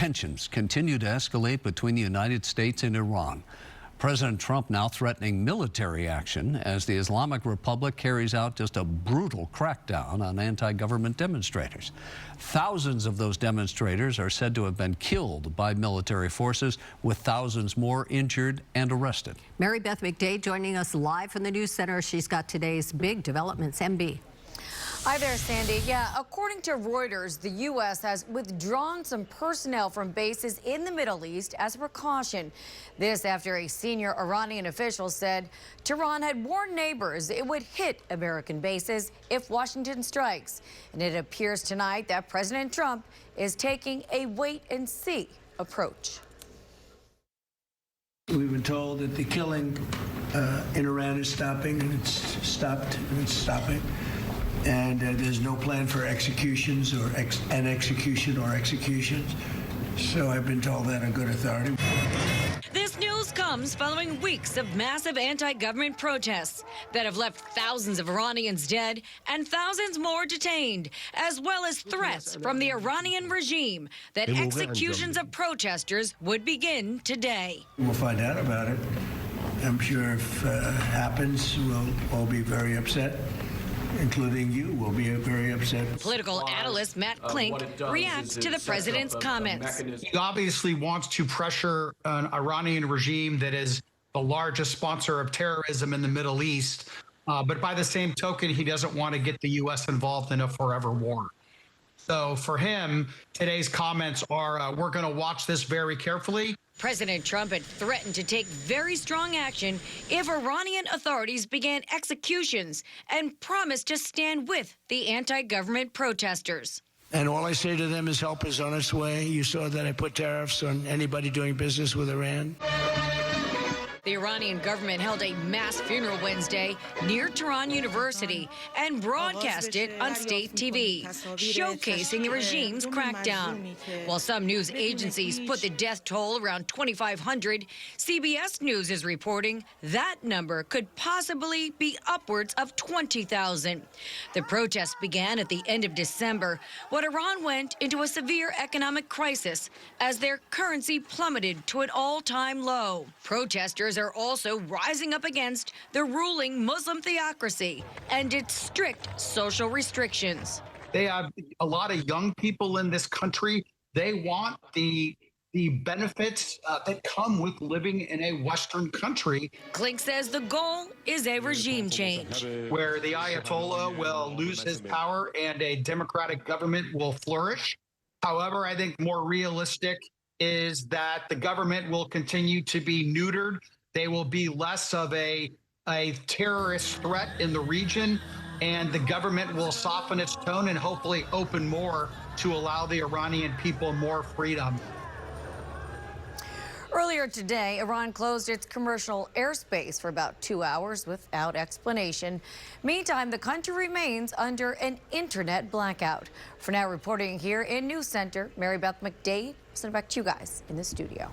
tensions continue to escalate between the United States and Iran. President Trump now threatening military action as the Islamic Republic carries out just a brutal crackdown on anti-government demonstrators. Thousands of those demonstrators are said to have been killed by military forces, with thousands more injured and arrested. Mary Beth McDade joining us live from the News Center. She's got today's big developments. MB. Hi there, Sandy. Yeah, according to Reuters, the U.S. has withdrawn some personnel from bases in the Middle East as a precaution. This after a senior Iranian official said Tehran had warned neighbors it would hit American bases if Washington strikes. And it appears tonight that President Trump is taking a wait-and-see approach. We've been told that the killing in Iran is stopping, and it's stopped, and it's stopping. And there's no plan for executions or executions. So I've been told that on good authority. This news comes following weeks of massive anti-government protests that have left thousands of Iranians dead and thousands more detained, as well as threats from the Iranian regime that executions of protesters would begin today. We'll find out about it. I'm sure if it happens, we'll all be very upset. Including you, will be very upset. Political analyst Matt Klink reacts to the president's comments. He obviously wants to pressure an Iranian regime that is the largest sponsor of terrorism in the Middle East. But by the same token, he doesn't want to get the U.S. involved in a forever war. So for him, today's comments are, we're going to watch this very carefully. President Trump had threatened to take very strong action if Iranian authorities began executions and promised to stand with the anti-government protesters. And all I say to them is help is on its way. You saw that I put tariffs on anybody doing business with Iran. The Iranian government held a mass funeral Wednesday near Tehran University and broadcast it on state TV, showcasing the regime's crackdown. While some news agencies put the death toll around 2,500, CBS News is reporting that number could possibly be upwards of 20,000. The protests began at the end of December when Iran went into a severe economic crisis as their currency plummeted to an all-time low. Protesters are also rising up against the ruling Muslim theocracy and its strict social restrictions. They have a lot of young people in this country. They want the benefits that come with living in a Western country. Klink says the goal is a regime change, where the Ayatollah will lose his power and a democratic government will flourish. However, I think more realistic is that the government will continue to be neutered. They will be less of a terrorist threat in the region, and the government will soften its tone and hopefully open more to allow the Iranian people more freedom. Earlier today, Iran closed its commercial airspace for about 2 hours without explanation. Meantime, the country remains under an internet blackout. For now, reporting here in News Center, Mary Beth McDade. Send it back to you guys in the studio.